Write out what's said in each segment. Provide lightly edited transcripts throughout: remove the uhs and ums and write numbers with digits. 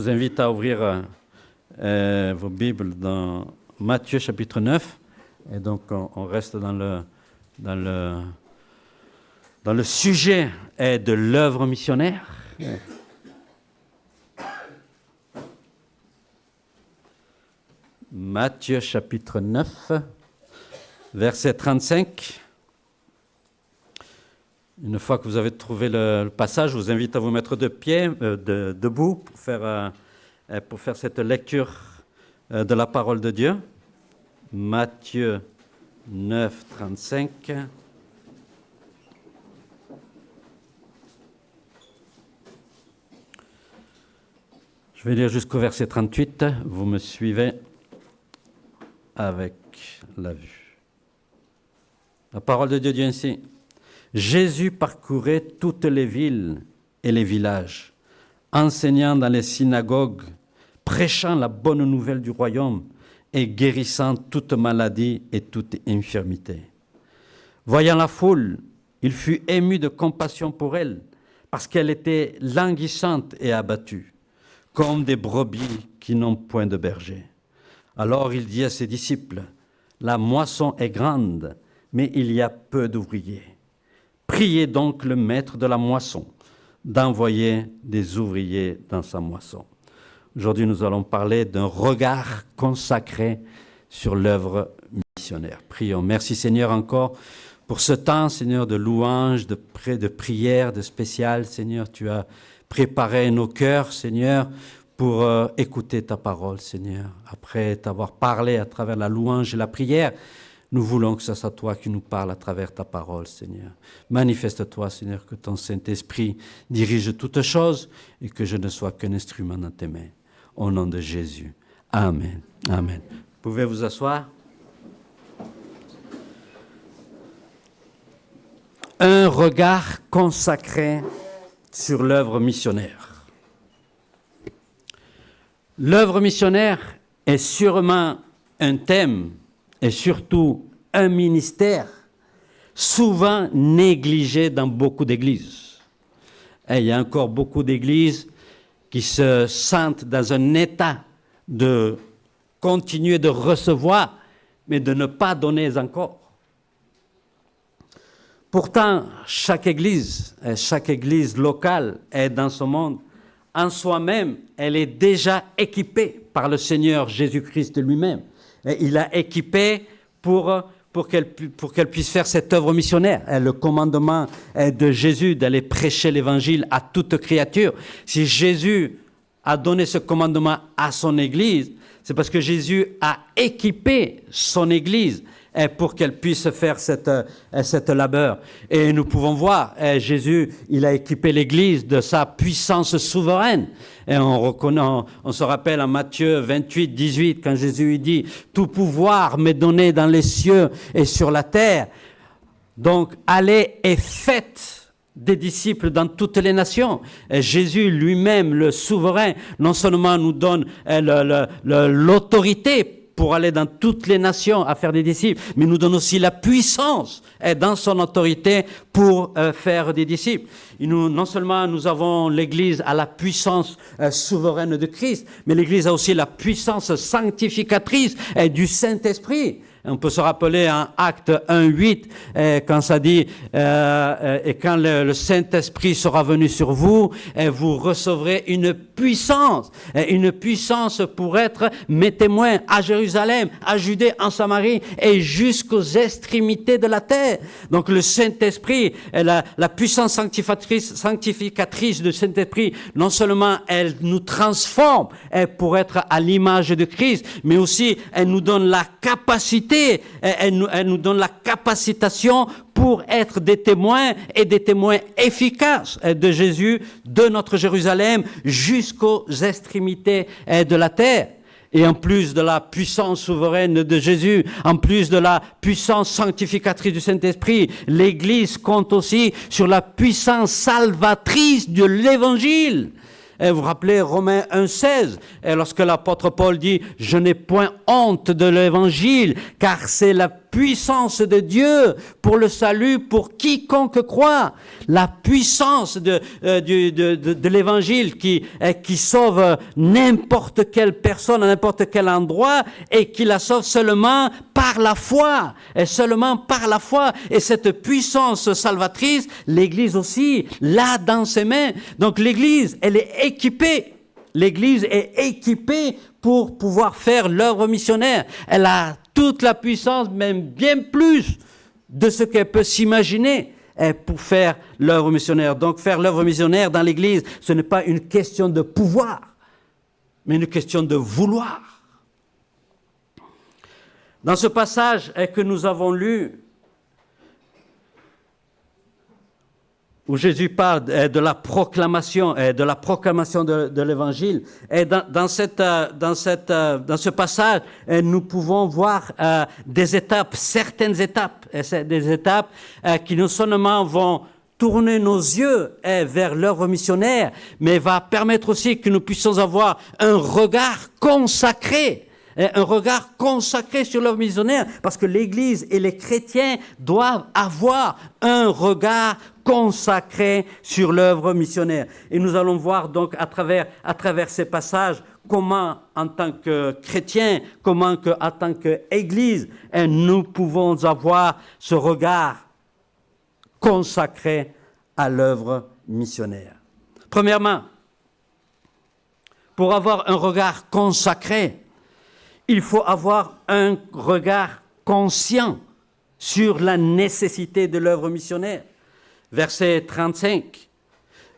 Je vous invite à ouvrir vos Bibles dans Matthieu chapitre 9. Et donc, on reste dans le sujet de l'œuvre missionnaire. Matthieu chapitre 9, verset 35. Une fois que vous avez trouvé le passage, je vous invite à vous mettre debout pour faire cette lecture de la parole de Dieu. Matthieu 9, 35. Je vais lire jusqu'au verset 38. Vous me suivez avec la vue. La parole de Dieu dit ainsi. Jésus parcourait toutes les villes et les villages, enseignant dans les synagogues, prêchant la bonne nouvelle du royaume et guérissant toute maladie et toute infirmité. Voyant la foule, il fut ému de compassion pour elle, parce qu'elle était languissante et abattue, comme des brebis qui n'ont point de berger. Alors il dit à ses disciples, « La moisson est grande, mais il y a peu d'ouvriers. Priez donc le maître de la moisson d'envoyer des ouvriers dans sa moisson. » Aujourd'hui, nous allons parler d'un regard consacré sur l'œuvre missionnaire. Prions. Merci Seigneur encore pour ce temps, Seigneur, de louange, de prière, de spécial. Seigneur, tu as préparé nos cœurs, Seigneur, pour écouter ta parole, Seigneur. Après t'avoir parlé à travers la louange et la prière, nous voulons que ce soit toi qui nous parles à travers ta parole, Seigneur. Manifeste-toi, Seigneur, que ton Saint-Esprit dirige toutes choses et que je ne sois qu'un instrument dans tes mains. Au nom de Jésus. Amen. Amen. Vous pouvez vous asseoir. Un regard consacré sur l'œuvre missionnaire. L'œuvre missionnaire est sûrement un thème et surtout un ministère souvent négligé dans beaucoup d'églises. Et il y a encore beaucoup d'églises qui se sentent dans un état de continuer de recevoir, mais de ne pas donner encore. Pourtant, chaque église locale est dans ce monde, en soi-même, elle est déjà équipée par le Seigneur Jésus-Christ lui-même. Et il a équipé pour qu'elle puisse faire cette œuvre missionnaire. Et le commandement de Jésus d'aller prêcher l'évangile à toute créature. Si Jésus a donné ce commandement à son Église, c'est parce que Jésus a équipé son Église pour qu'elle puisse faire cette labeur. Et nous pouvons voir, Jésus, il a équipé l'Église de sa puissance souveraine. Et on se rappelle en Matthieu 28, 18, quand Jésus dit « Tout pouvoir m'est donné dans les cieux et sur la terre. Donc, allez et faites des disciples dans toutes les nations. » Et Jésus lui-même, le souverain, non seulement nous donne l'autorité pour aller dans toutes les nations à faire des disciples, mais nous donne aussi la puissance dans son autorité pour faire des disciples. Et non seulement nous avons l'Église à la puissance souveraine de Christ, mais l'Église a aussi la puissance sanctificatrice du Saint-Esprit. On peut se rappeler en Actes 1:8, quand ça dit et quand le Saint-Esprit sera venu sur vous, vous recevrez une puissance pour être mes témoins à Jérusalem, à Judée, en Samarie et jusqu'aux extrémités de la terre. Donc le Saint-Esprit, la puissance sanctificatrice du Saint-Esprit, non seulement elle nous transforme pour être à l'image de Christ, mais aussi elle nous donne la capacité, elle nous donne la capacitation pour être des témoins et des témoins efficaces de Jésus, de notre Jérusalem, jusqu'aux extrémités de la terre. Et en plus de la puissance souveraine de Jésus, en plus de la puissance sanctificatrice du Saint-Esprit, l'Église compte aussi sur la puissance salvatrice de l'Évangile. Et vous vous rappelez Romains 1,16, lorsque l'apôtre Paul dit « Je n'ai point honte de l'Évangile, car c'est la puissance de Dieu pour le salut pour quiconque croit. La puissance de l'Évangile qui sauve n'importe quelle personne à n'importe quel endroit et qui la sauve seulement par la foi. Et seulement par la foi. Et cette puissance salvatrice, l'Église aussi l'a dans ses mains. Donc l'Église, elle est équipée. L'Église est équipée pour pouvoir faire l'œuvre missionnaire. Elle a toute la puissance, même bien plus de ce qu'elle peut s'imaginer pour faire l'œuvre missionnaire. Donc faire l'œuvre missionnaire dans l'Église, ce n'est pas une question de pouvoir, mais une question de vouloir. Dans ce passage que nous avons lu, où Jésus parle de la proclamation de l'Évangile. Et dans ce passage, nous pouvons voir certaines étapes qui non seulement vont tourner nos yeux vers l'œuvre missionnaire, mais va permettre aussi que nous puissions avoir un regard consacré sur l'œuvre missionnaire, parce que l'Église et les chrétiens doivent avoir un regard consacré sur l'œuvre missionnaire. Et nous allons voir donc à travers ces passages comment, en tant que chrétiens, en tant qu'Église, nous pouvons avoir ce regard consacré à l'œuvre missionnaire. Premièrement, pour avoir un regard consacré, il faut avoir un regard conscient sur la nécessité de l'œuvre missionnaire. Verset 35.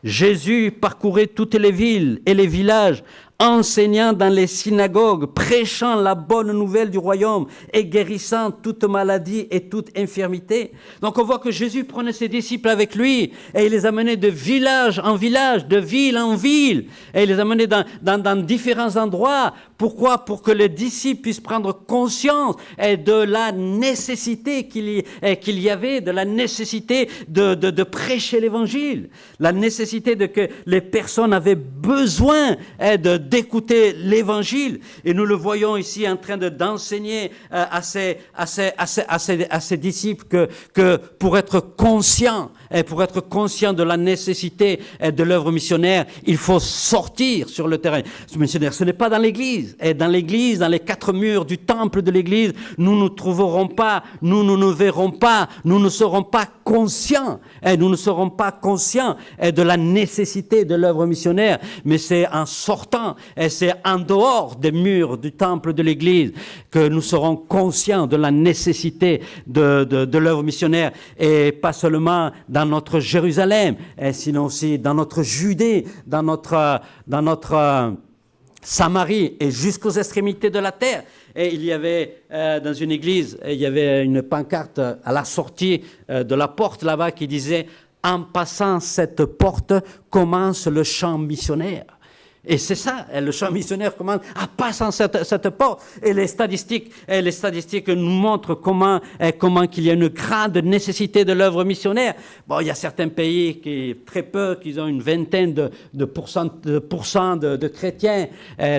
Jésus parcourait toutes les villes et les villages, enseignant dans les synagogues, prêchant la bonne nouvelle du royaume et guérissant toute maladie et toute infirmité. Donc on voit que Jésus prenait ses disciples avec lui et il les amenait de village en village, de ville en ville, et il les amenait dans différents endroits. Pourquoi? Pour que les disciples puissent prendre conscience de la nécessité qu'il y avait, de la nécessité de prêcher l'Évangile, la nécessité que les personnes avaient besoin d'écouter l'Évangile. Et nous le voyons ici en train d'enseigner à ses disciples que pour être conscient de la nécessité de l'œuvre missionnaire, il faut sortir sur le terrain missionnaire. Ce n'est pas dans l'Église. Et dans l'Église, dans les quatre murs du temple de l'Église, nous ne trouverons pas, nous ne verrons pas, nous ne serons pas conscients. Et nous ne serons pas conscients de la nécessité de l'œuvre missionnaire. Mais c'est en sortant, et c'est en dehors des murs du temple de l'Église que nous serons conscients de la nécessité de l'œuvre missionnaire. Et pas seulement dans notre Jérusalem, sinon aussi dans notre Judée, dans notre Samarie et jusqu'aux extrémités de la terre. Et il y avait dans une église, il y avait une pancarte à la sortie de la porte là-bas qui disait « En passant cette porte commence le champ missionnaire ». Et c'est ça, le champ missionnaire commence à passer cette porte. Et les statistiques nous montrent comment qu'il y a une grande nécessité de l'œuvre missionnaire. Bon, il y a certains pays très peu, qui ont une vingtaine de pourcents de chrétiens,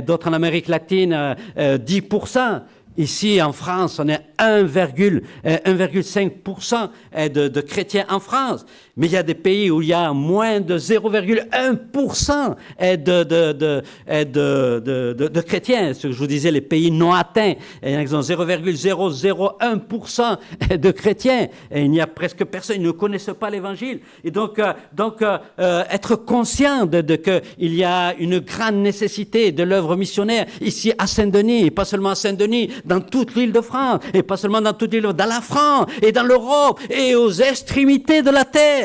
d'autres en Amérique latine, 10%. Ici, en France, on est 1,5% de chrétiens en France. Mais il y a des pays où il y a moins de 0,1% de chrétiens. Ce que je vous disais, les pays non atteints, ils ont 0,001% de chrétiens. Et il n'y a presque personne, ils ne connaissent pas l'Évangile. Et donc être conscient de qu'il y a une grande nécessité de l'œuvre missionnaire ici à Saint-Denis, et pas seulement à Saint-Denis, dans toute l'île de France, et pas seulement dans toute l'île, dans la France, et dans l'Europe, et aux extrémités de la terre.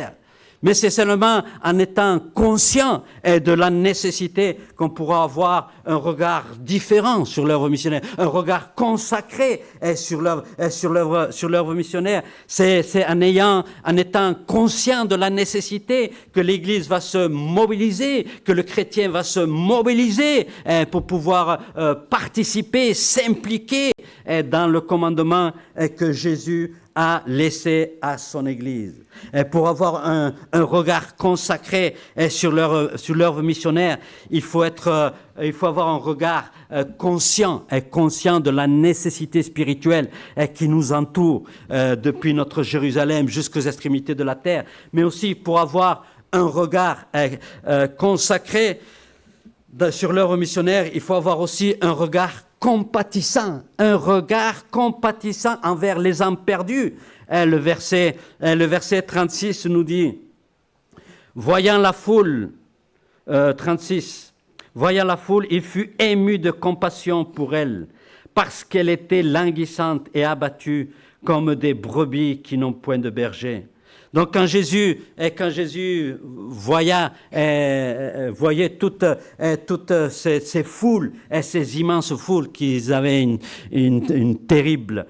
Mais c'est seulement en étant conscient de la nécessité qu'on pourra avoir un regard différent sur l'œuvre missionnaire, un regard consacré sur l'œuvre missionnaire. C'est en étant conscient de la nécessité que l'Église va se mobiliser, que le chrétien va se mobiliser pour pouvoir participer, s'impliquer dans le commandement que Jésus a laissé à son Église. Et pour avoir un regard consacré sur l'œuvre missionnaire, il faut avoir un regard conscient de la nécessité spirituelle qui nous entoure depuis notre Jérusalem jusqu'aux extrémités de la terre, mais aussi pour avoir un regard consacré sur l'œuvre missionnaire, il faut avoir aussi un regard compatissant envers les âmes perdues. Le verset 36 nous dit, voyant la foule, 36, voyant la foule, il fut ému de compassion pour elle, parce qu'elle était languissante et abattue comme des brebis qui n'ont point de berger. Donc quand Jésus voyait toutes ces foules, ces immenses foules qui avaient une terrible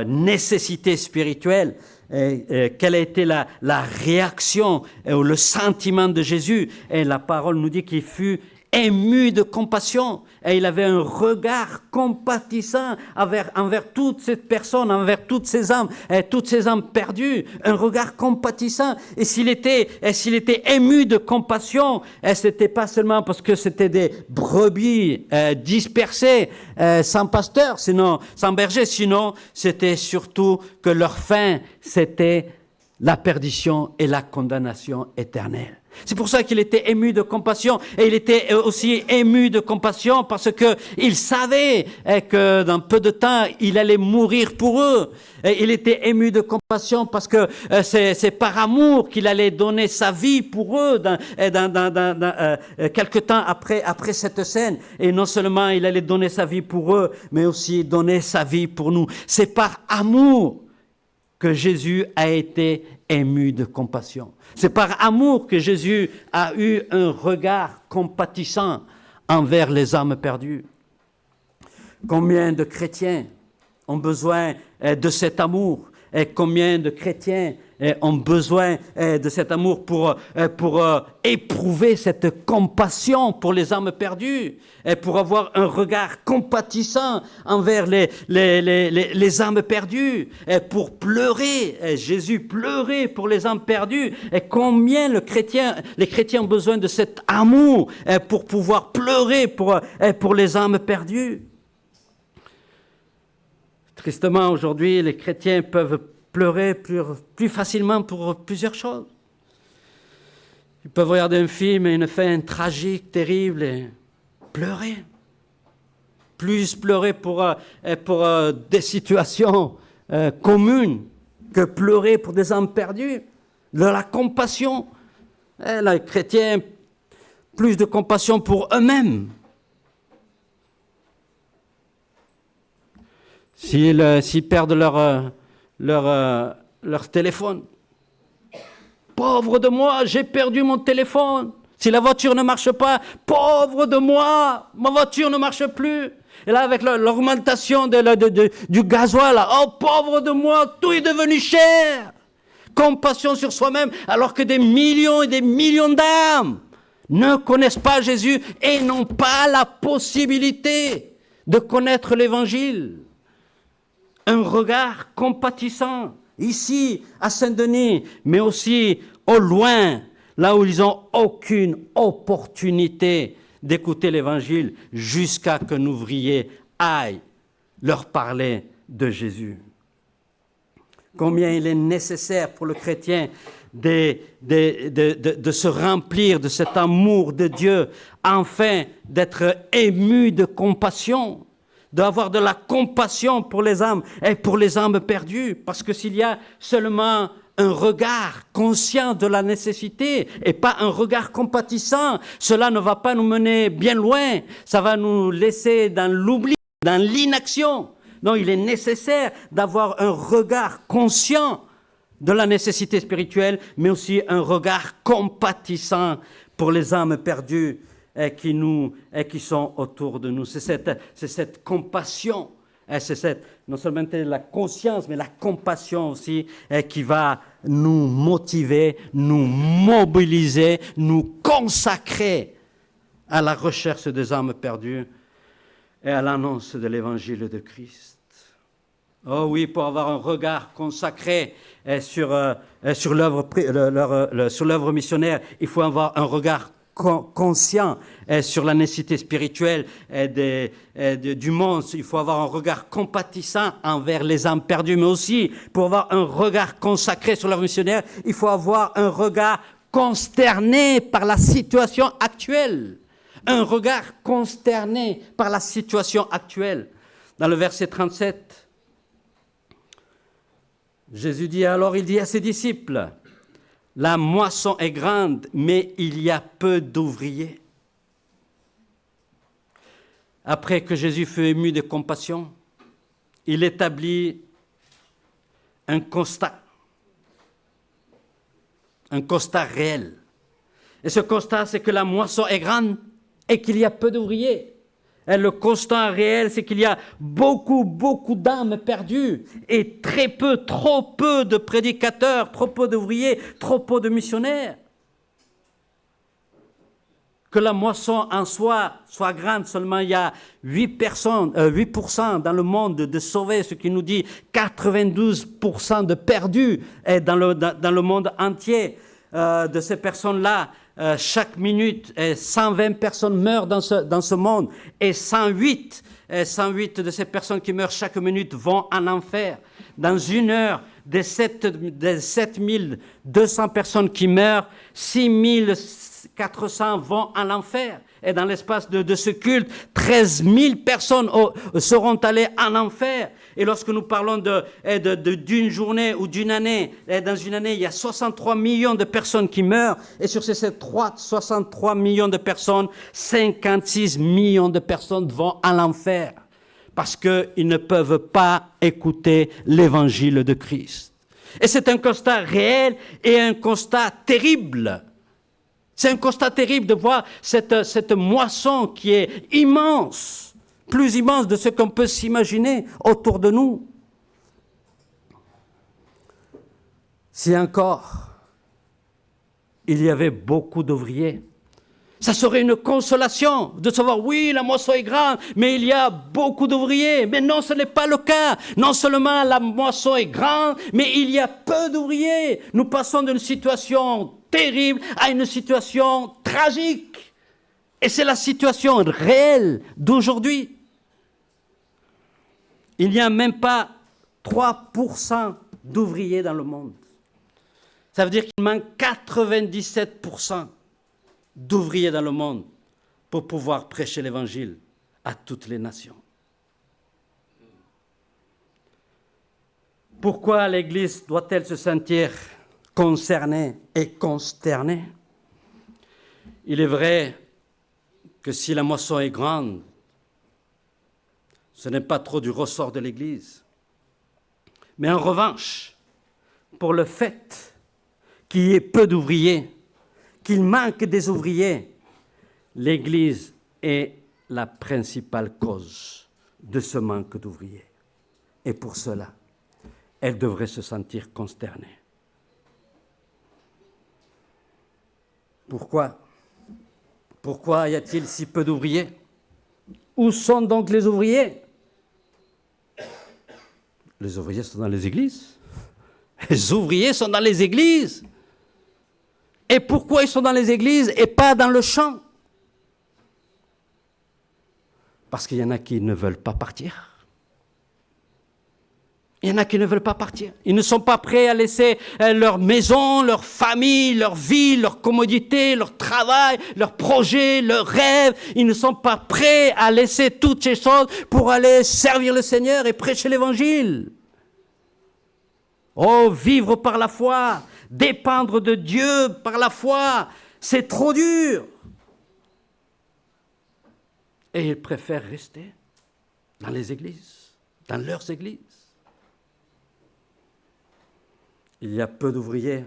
nécessité spirituelle, quelle a été la réaction ou le sentiment de Jésus? Et la parole nous dit qu'il fut ému de compassion, et il avait un regard compatissant envers toutes ces personnes, envers toutes ces âmes perdues, un regard compatissant. Et s'il était ému de compassion, c'était pas seulement parce que c'était des brebis dispersées, sans pasteur, sinon sans berger, sinon c'était surtout que leur fin, c'était la perdition et la condamnation éternelle. C'est pour ça qu'il était ému de compassion, et il était aussi ému de compassion parce que il savait que dans peu de temps il allait mourir pour eux. Et il était ému de compassion parce que c'est par amour qu'il allait donner sa vie pour eux quelque temps après cette scène. Et non seulement il allait donner sa vie pour eux, mais aussi donner sa vie pour nous. C'est par amour que Jésus a été ému de compassion. C'est par amour que Jésus a eu un regard compatissant envers les âmes perdues. Combien de chrétiens ont besoin de cet amour? Et combien de chrétiens ont besoin de cet amour pour éprouver cette compassion pour les âmes perdues, et pour avoir un regard compatissant envers les âmes perdues, et pour pleurer. Et Jésus pleurait pour les âmes perdues. Et combien les chrétiens ont besoin de cet amour pour pouvoir pleurer pour les âmes perdues. Tristement, aujourd'hui, les chrétiens peuvent pleurer plus facilement pour plusieurs choses. Ils peuvent regarder un film et une fin tragique, terrible, et pleurer. Plus pleurer pour des situations communes que pleurer pour des âmes perdues. De la compassion. Les chrétiens, plus de compassion pour eux-mêmes. S'ils perdent leur téléphone. Pauvre de moi, j'ai perdu mon téléphone. Si la voiture ne marche pas, pauvre de moi, ma voiture ne marche plus. Et là, avec l'augmentation du gasoil, oh pauvre de moi, tout est devenu cher. Compassion sur soi-même, alors que des millions et des millions d'âmes ne connaissent pas Jésus et n'ont pas la possibilité de connaître l'Évangile. Un regard compatissant, ici, à Saint-Denis, mais aussi au loin, là où ils n'ont aucune opportunité d'écouter l'Évangile, jusqu'à qu'un ouvrier aille leur parler de Jésus. Combien il est nécessaire pour le chrétien de se remplir de cet amour de Dieu, afin d'être ému de compassion, d'avoir de la compassion pour les âmes et pour les âmes perdues. Parce que s'il y a seulement un regard conscient de la nécessité et pas un regard compatissant, cela ne va pas nous mener bien loin. Ça va nous laisser dans l'oubli, dans l'inaction. Non, il est nécessaire d'avoir un regard conscient de la nécessité spirituelle, mais aussi un regard compatissant pour les âmes perdues qui sont autour de nous. C'est cette compassion, non seulement la conscience, mais la compassion aussi, qui va nous motiver, nous mobiliser, nous consacrer à la recherche des âmes perdues et à l'annonce de l'évangile de Christ. Oh oui, pour avoir un regard consacré sur l'œuvre missionnaire, il faut avoir un regard conscient sur la nécessité spirituelle du monde. Il faut avoir un regard compatissant envers les âmes perdues, mais aussi pour avoir un regard consacré sur l'œuvre missionnaire, il faut avoir un regard consterné par la situation actuelle. Un regard consterné par la situation actuelle. Dans le verset 37, Jésus dit alors, il dit à ses disciples, « La moisson est grande, mais il y a peu d'ouvriers. » Après que Jésus fut ému de compassion, il établit un constat réel. Et ce constat, c'est que la moisson est grande et qu'il y a peu d'ouvriers. Et le constat réel, c'est qu'il y a beaucoup d'âmes perdues et trop peu de prédicateurs, trop peu d'ouvriers, trop peu de missionnaires. Que la moisson en soi soit grande, seulement il y a 8% dans le monde de sauvés, ce qui nous dit 92% de perdus dans le monde entier. De ces personnes-là, chaque minute, 120 personnes meurent dans ce monde et 108 de ces personnes qui meurent chaque minute vont en enfer. Dans une heure, des 7200 personnes qui meurent, 6400 vont en enfer. Et dans l'espace de ce culte, 13 000 personnes seront allées en enfer. Et lorsque nous parlons d'une journée ou d'une année, dans une année, il y a 63 millions de personnes qui meurent. Et sur ces 63 millions de personnes, 56 millions de personnes vont à l'enfer. Parce qu'ils ne peuvent pas écouter l'évangile de Christ. Et c'est un constat réel et un constat terrible. C'est un constat terrible de voir cette moisson qui est immense, plus immense de ce qu'on peut s'imaginer autour de nous. Si encore il y avait beaucoup d'ouvriers, ça serait une consolation de savoir, oui, la moisson est grande, mais il y a beaucoup d'ouvriers. Mais non, ce n'est pas le cas. Non seulement la moisson est grande, mais il y a peu d'ouvriers. Nous passons d'une situation terrible à une situation tragique. Et c'est la situation réelle d'aujourd'hui. Il n'y a même pas 3% d'ouvriers dans le monde. Ça veut dire qu'il manque 97% d'ouvriers dans le monde pour pouvoir prêcher l'évangile à toutes les nations. Pourquoi l'Église doit-elle se sentir concernée et consternée? Il est vrai que si la moisson est grande, ce n'est pas trop du ressort de l'Église. Mais en revanche, pour le fait qu'il y ait peu d'ouvriers, qu'il manque des ouvriers, l'Église est la principale cause de ce manque d'ouvriers. Et pour cela, elle devrait se sentir consternée. Pourquoi? Pourquoi y a-t-il si peu d'ouvriers? Où sont donc les ouvriers? Les ouvriers sont dans les églises. Les ouvriers sont dans les églises. Et pourquoi ils sont dans les églises et pas dans le champ? Parce qu'il y en a qui ne veulent pas partir. Il y en a qui ne veulent pas partir. Ils ne sont pas prêts à laisser leur maison, leur famille, leur vie, leur commodité, leur travail, leurs projets, leurs rêves. Ils ne sont pas prêts à laisser toutes ces choses pour aller servir le Seigneur et prêcher l'Évangile. Oh, vivre par la foi, dépendre de Dieu par la foi, c'est trop dur. Et ils préfèrent rester dans les églises, dans leurs églises. Il y a peu d'ouvriers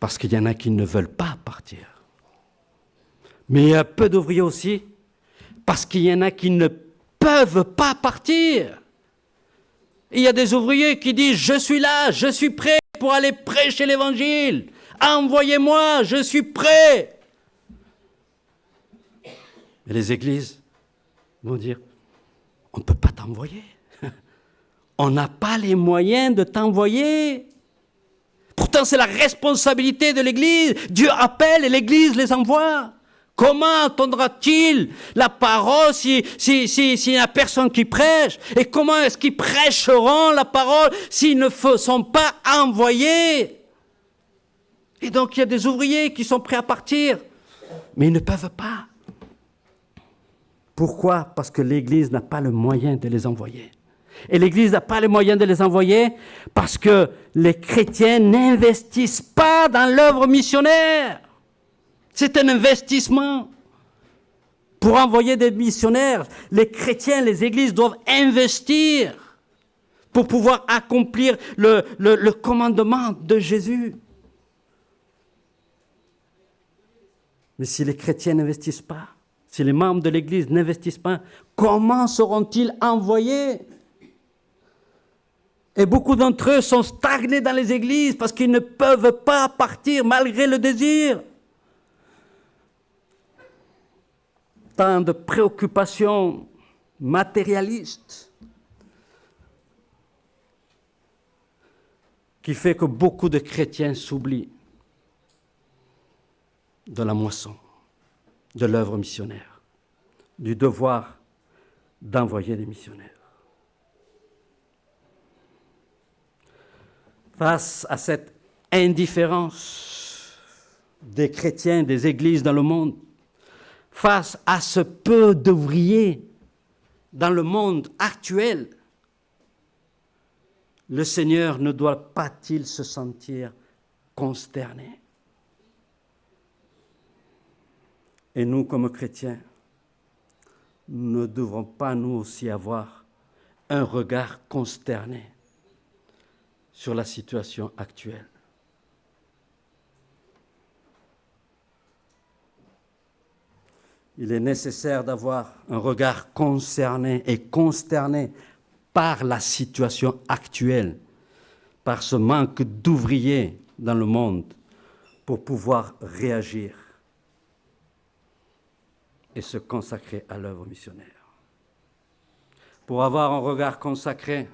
parce qu'il y en a qui ne veulent pas partir. Mais il y a peu d'ouvriers aussi parce qu'il y en a qui ne peuvent pas partir. Il y a des ouvriers qui disent « Je suis là, je suis prêt pour aller prêcher l'Évangile. Envoyez-moi, je suis prêt. » Et les églises vont dire on ne peut pas t'envoyer. On n'a pas les moyens de t'envoyer. Pourtant, c'est la responsabilité de l'Église. Dieu appelle et l'Église les envoie. Comment entendra-t-il la parole s'il n'y a personne qui prêche? Et comment est-ce qu'ils prêcheront la parole s'ils ne sont pas envoyés? Et donc, il y a des ouvriers qui sont prêts à partir, mais ils ne peuvent pas. Pourquoi? Parce que l'Église n'a pas le moyen de les envoyer. Et l'Église n'a pas les moyens de les envoyer parce que les chrétiens n'investissent pas dans l'œuvre missionnaire. C'est un investissement. Pour envoyer des missionnaires, les chrétiens, les églises doivent investir pour pouvoir accomplir le commandement de Jésus. Mais si les chrétiens n'investissent pas, si les membres de l'Église n'investissent pas, comment seront-ils envoyés? Et beaucoup d'entre eux sont stagnés dans les églises parce qu'ils ne peuvent pas partir malgré le désir. Tant de préoccupations matérialistes qui fait que beaucoup de chrétiens s'oublient de la moisson, de l'œuvre missionnaire, du devoir d'envoyer des missionnaires. Face à cette indifférence des chrétiens, des églises dans le monde, face à ce peu d'ouvriers dans le monde actuel, le Seigneur ne doit pas-il se sentir consterné? Et nous, comme chrétiens, ne devrons pas nous aussi avoir un regard consterné sur la situation actuelle. Il est nécessaire d'avoir un regard concerné et consterné par la situation actuelle, par ce manque d'ouvriers dans le monde pour pouvoir réagir et se consacrer à l'œuvre missionnaire. Pour avoir un regard consacré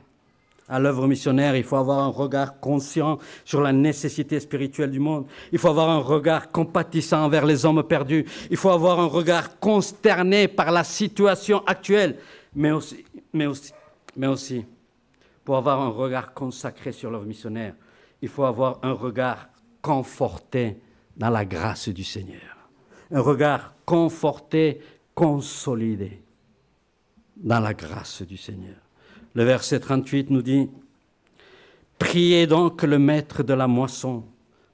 à l'œuvre missionnaire, il faut avoir un regard conscient sur la nécessité spirituelle du monde. Il faut avoir un regard compatissant envers les hommes perdus. Il faut avoir un regard consterné par la situation actuelle, mais aussi, pour avoir un regard consacré sur l'œuvre missionnaire, il faut avoir un regard conforté dans la grâce du Seigneur. Un regard conforté, consolidé dans la grâce du Seigneur. Le verset 38 nous dit « Priez donc le maître de la moisson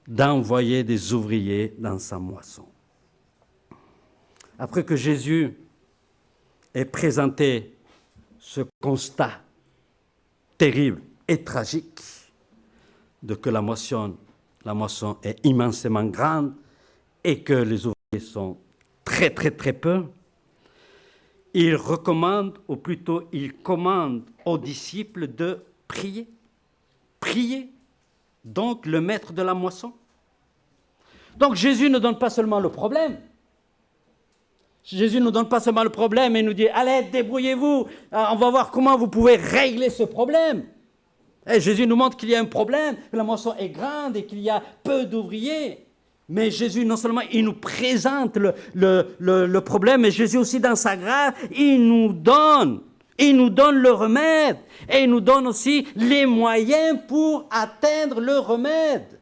d'envoyer des ouvriers dans sa moisson. » Après que Jésus ait présenté ce constat terrible et tragique de que la moisson est immensément grande et que les ouvriers sont très peu, il recommande, ou plutôt il commande aux disciples de prier. Prier, donc le maître de la moisson. Donc Jésus ne donne pas seulement le problème. Jésus ne nous donne pas seulement le problème et nous dit « Allez, débrouillez-vous, on va voir comment vous pouvez régler ce problème. » Et Jésus nous montre qu'il y a un problème, que la moisson est grande et qu'il y a peu d'ouvriers. Mais Jésus, non seulement il nous présente le problème, mais Jésus aussi dans sa grâce, il nous donne le remède et il nous donne aussi les moyens pour atteindre le remède.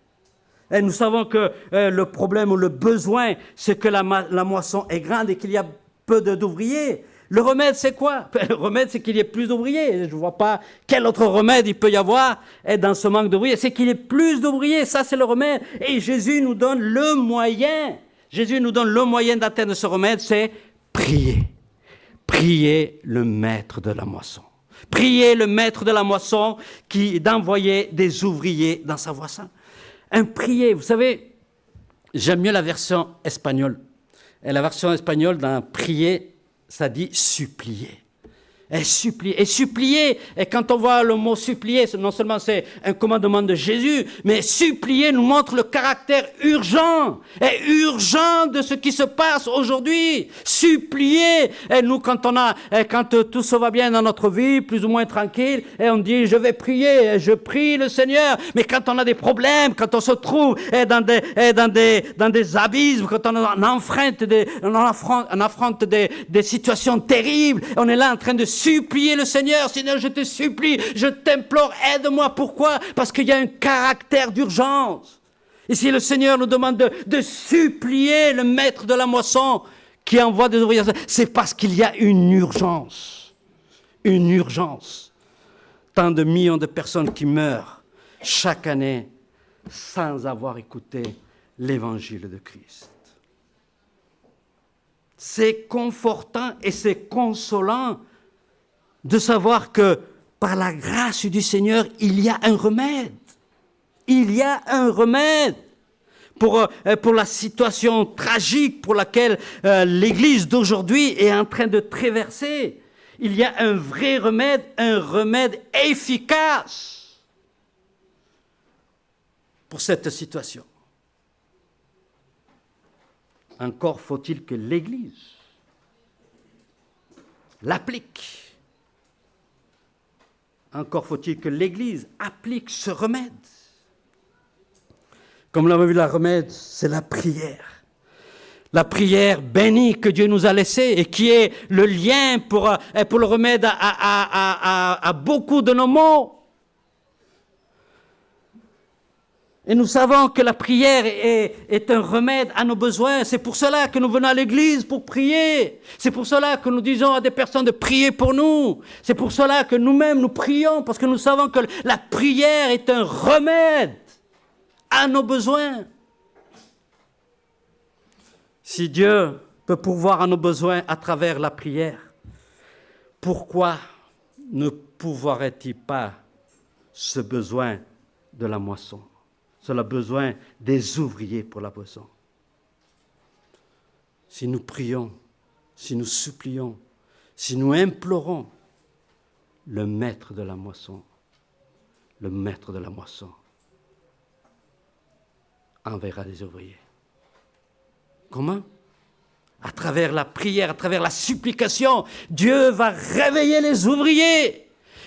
Et nous savons que le problème ou le besoin, c'est que la moisson est grande et qu'il y a peu d'ouvriers. Le remède, c'est quoi? Le remède, c'est qu'il y ait plus d'ouvriers. Je ne vois pas quel autre remède il peut y avoir dans ce manque d'ouvriers. C'est qu'il y ait plus d'ouvriers, ça c'est le remède. Et Jésus nous donne le moyen. Jésus nous donne le moyen d'atteindre ce remède, c'est prier. Prier le maître de la moisson. Prier le maître de la moisson d'envoyer des ouvriers dans sa moisson. Un prier, vous savez, j'aime mieux la version espagnole. Et la version espagnole, dans prier, ça dit supplier. Et supplier. Et supplier, et quand on voit le mot supplier, non seulement c'est un commandement de Jésus, mais supplier nous montre le caractère urgent et urgent de ce qui se passe aujourd'hui. Supplier, et nous quand tout se va bien dans notre vie, plus ou moins tranquille, et on dit je vais prier, et je prie le Seigneur. Mais quand on a des problèmes, quand on se trouve dans des abysmes, quand on affronte des situations terribles, on est là en train de supplier le Seigneur. Seigneur, je te supplie, je t'implore, aide-moi. Pourquoi? Parce qu'il y a un caractère d'urgence. Ici, le Seigneur nous demande de supplier le maître de la moisson qui envoie des ouvriers. C'est parce qu'il y a une urgence. Une urgence. Tant de millions de personnes qui meurent chaque année sans avoir écouté l'évangile de Christ. C'est confortant et c'est consolant de savoir que par la grâce du Seigneur, il y a un remède. Il y a un remède pour la situation tragique pour laquelle l'Église d'aujourd'hui est en train de traverser. Il y a un vrai remède, un remède efficace pour cette situation. Encore faut-il que l'Église l'applique. Encore faut-il que l'Église applique ce remède. Comme l'avons vu, le remède, c'est la prière. La prière bénie que Dieu nous a laissée et qui est le lien pour le remède à beaucoup de nos maux. Et nous savons que la prière est un remède à nos besoins. C'est pour cela que nous venons à l'église pour prier. C'est pour cela que nous disons à des personnes de prier pour nous. C'est pour cela que nous-mêmes nous prions, parce que nous savons que la prière est un remède à nos besoins. Si Dieu peut pourvoir à nos besoins à travers la prière, pourquoi ne pourvoirait-il pas ce besoin de la moisson? C'est le besoin des ouvriers pour la moisson. Si nous prions, si nous supplions, si nous implorons le maître de la moisson enverra des ouvriers. Comment? À travers la prière, à travers la supplication, Dieu va réveiller les ouvriers.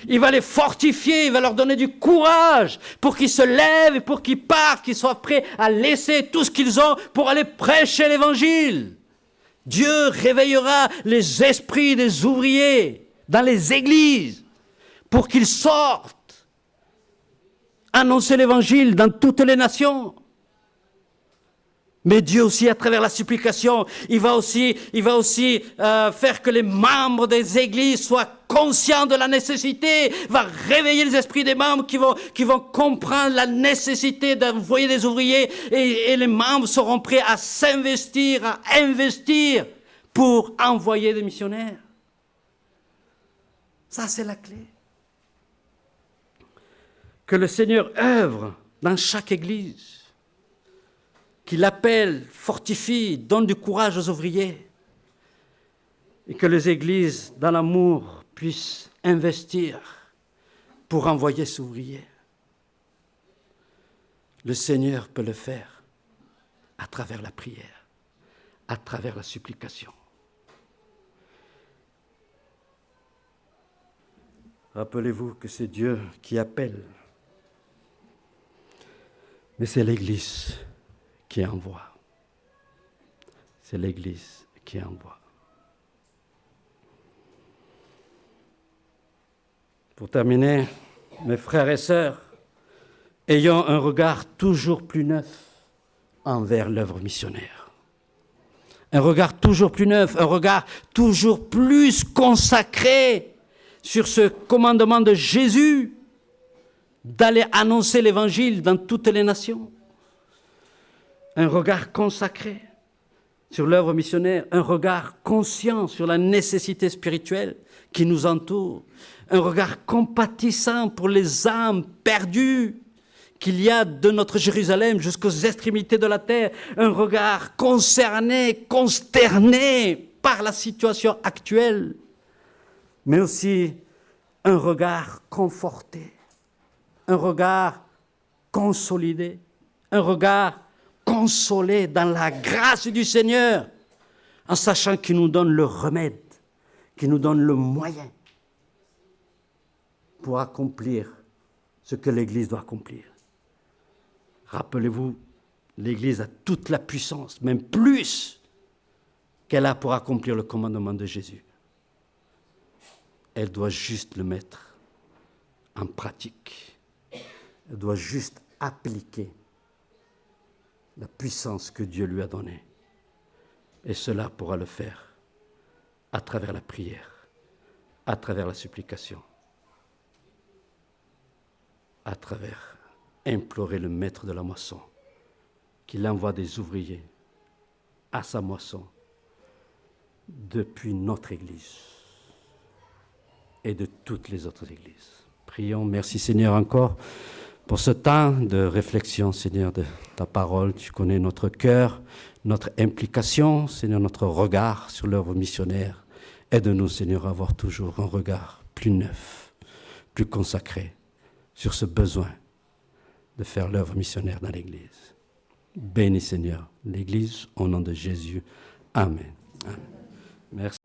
Il va les fortifier, il va leur donner du courage pour qu'ils se lèvent et pour qu'ils partent, qu'ils soient prêts à laisser tout ce qu'ils ont pour aller prêcher l'Évangile. Dieu réveillera les esprits des ouvriers dans les églises pour qu'ils sortent, annoncer l'Évangile dans toutes les nations. Mais Dieu aussi, à travers la supplication, il va aussi faire que les membres des églises soient conscients de la nécessité, va réveiller les esprits des membres qui vont comprendre la nécessité d'envoyer des ouvriers et les membres seront prêts à s'investir, à investir pour envoyer des missionnaires. Ça, c'est la clé. Que le Seigneur œuvre dans chaque église, qu'il appelle, fortifie, donne du courage aux ouvriers, et que les églises, dans l'amour, puissent investir pour envoyer ces ouvriers. Le Seigneur peut le faire à travers la prière, à travers la supplication. Rappelez-vous que c'est Dieu qui appelle, mais c'est l'Église qui envoie. C'est l'Église qui envoie. Pour terminer, mes frères et sœurs, ayons un regard toujours plus neuf envers l'œuvre missionnaire. Un regard toujours plus neuf, un regard toujours plus consacré sur ce commandement de Jésus d'aller annoncer l'Évangile dans toutes les nations. Un regard consacré sur l'œuvre missionnaire, un regard conscient sur la nécessité spirituelle qui nous entoure, un regard compatissant pour les âmes perdues qu'il y a de notre Jérusalem jusqu'aux extrémités de la terre, un regard concerné, consterné par la situation actuelle. mais aussi un regard conforté, un regard consolidé, un regard consolé dans la grâce du Seigneur, en sachant qu'il nous donne le remède, qu'il nous donne le moyen pour accomplir ce que l'Église doit accomplir. Rappelez-vous, l'Église a toute la puissance, même plus qu'elle a pour accomplir le commandement de Jésus. Elle doit juste le mettre en pratique. Elle doit juste appliquer la puissance que Dieu lui a donnée. Et cela pourra le faire à travers la prière, à travers la supplication, à travers implorer le maître de la moisson qu'il envoie des ouvriers à sa moisson depuis notre Église et de toutes les autres églises. Prions. Merci Seigneur encore pour ce temps de réflexion, Seigneur, de ta parole. Tu connais notre cœur, notre implication, Seigneur, notre regard sur l'œuvre missionnaire. Aide-nous, Seigneur, à avoir toujours un regard plus neuf, plus consacré sur ce besoin de faire l'œuvre missionnaire dans l'Église. Bénis, Seigneur, l'Église, au nom de Jésus. Amen. Amen. Merci.